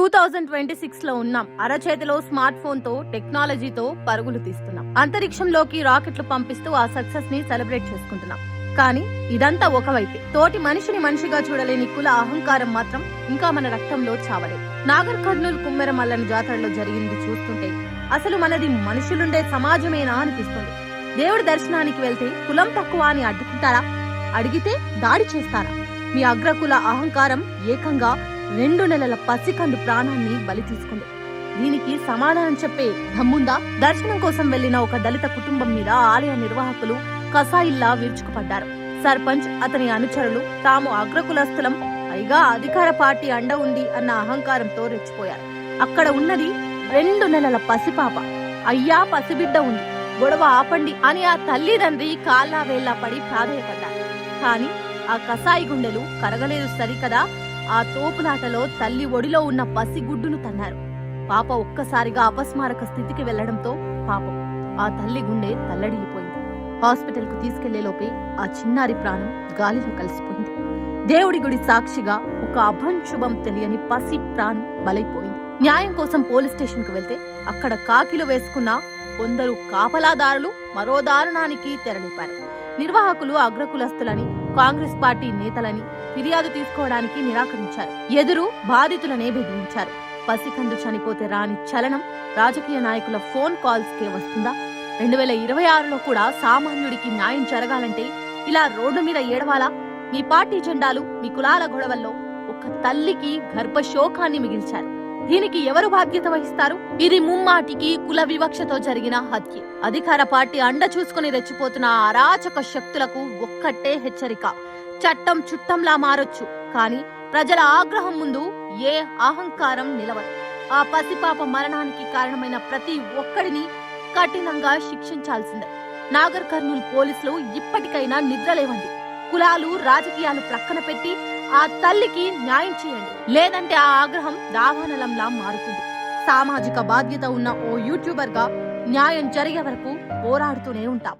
2026 లో ఉన్నాం. అరచేతిలో స్మార్ట్ ఫోన్ తో టెక్నాలజీతో పరుగులు తీస్తున్నాం. అంతరిక్షంలోకి రాకెట్లు పంపిస్తూ ఆ సక్సెస్ ని సెలబ్రేట్ చేసుకుంటున్నాం. కానీ ఇదంతా ఒకవైపే. తోటి మనిషిని మనిషిగా చూడలేని కుల అహంకారం మాత్రం ఇంకా మన రక్తంలో చావలేదు. నాగర్ కర్నూల్ కుమ్మెర మల్లన్న జాతరలో జరిగింది చూస్తుంటే అసలు మనది మనుషులుండే సమాజమేనా అనిపిస్తుంది. దేవుడి దర్శనానికి వెళ్తే కులం తక్కువ అని అడ్డుకుంటారా? అడిగితే దాడి చేస్తారా? మీ అగ్రకుల అహంకారం ఏకంగా 2 నెలల పసికందు ప్రాణాన్ని బలి తీసుకుంది. దీనికి సమాధానం చెప్పే దమ్ముందా? దర్శనం కోసం వెళ్లిన ఒక దళిత కుటుంబం మీద ఆలయ నిర్వాహకులు కసాయిల్లా విరుచుకుపడ్డారు. సర్పంచ్, అతని అనుచరులు తాము అగ్రకులస్థులం, పైగా అధికార పార్టీ అండ ఉంది అన్న అహంకారంతో రెచ్చిపోయారు. అక్కడ ఉన్నది 2 నెలల పసిపాప. అయ్యా, పసిబిడ్డ ఉంది, గొడవ ఆపండి అని ఆ తల్లిదండ్రి కాళ్ళ వేళ్లా పడి ప్రాధేయపడ్డారు. కాని ఆ కసాయి గుండెలు కరగలేదు సరికదా. ఆ తోపులాటలో తల్లి ఒడిలో ఉన్న పసిగుడ్డును తన్నారు. పాప ఒక్కసారిగా అపస్మారక స్థితికి వెళ్లడంతో పాపం ఆ తల్లి గుండె తల్లడిల్లిపోయింది. హాస్పిటల్ కు తీసుకెళ్లేలోపే ఆ చిన్నారి ప్రాణం గాలిలో కలిసిపోయింది. దేవుడి గుడి సాక్షిగా ఒక అభంశుభం తెలియని పసి ప్రాణం బలైపోయింది. న్యాయం కోసం పోలీస్ స్టేషన్ కు వెళ్తే అక్కడ కాకిలు వేసుకున్న కొందరు కాపలాదారులు మరో దారుణానికి తెరలేపారు. నిర్వాహకులు అగ్రకులస్తులని, కాంగ్రెస్ పార్టీ నేతలని ఫిర్యాదు తీసుకోవడానికి నిరాకరించారు. ఎదురు బాధితులనే బెదిరించారు. పసికందు చనిపోతే రాని చలనం రాజకీయ నాయకుల ఫోన్ కాల్స్ కే వస్తుందా? 2026లో కూడా సామాన్యుడికి న్యాయం జరగాలంటే ఇలా రోడ్డు మీద ఏడవాలా? మీ పార్టీ జెండాలు, మీ కులాల గొడవల్లో ఒక తల్లికి గర్భశోకాన్ని మిగిల్చారు. దీనికి ఎవరు బాధ్యత వహిస్తారు? ఇది ముమ్మాటికి కుల వివక్షతో జరిగిన హత్య. అధికార పార్టీ అండ చూసుకుని రెచ్చిపోతున్న అరాచక శక్తులకు ఒక్కటే హెచ్చరిక: చట్టం చుట్టంలా మారొచ్చు, కానీ ప్రజల ఆగ్రహం ముందు ఏ అహంకారం నిలవదు. ఆ పసిపాప మరణానికి కారణమైన ప్రతి ఒక్కడిని కఠినంగా శిక్షించాల్సిందే. నాగర్ కర్నూల్ పోలీసులు ఇప్పటికైనా నిద్రలేవండి. కులాలు, రాజకీయాలు ప్రక్కన పెట్టి ఆ తల్లికి న్యాయం చేయండి. లేదంటే ఆ ఆగ్రహం దావానలంలా మారుతుంది. సామాజిక బాధ్యత ఉన్న ఓ యూట్యూబర్ గా న్యాయం జరిగే వరకు పోరాడుతూనే ఉంటాం.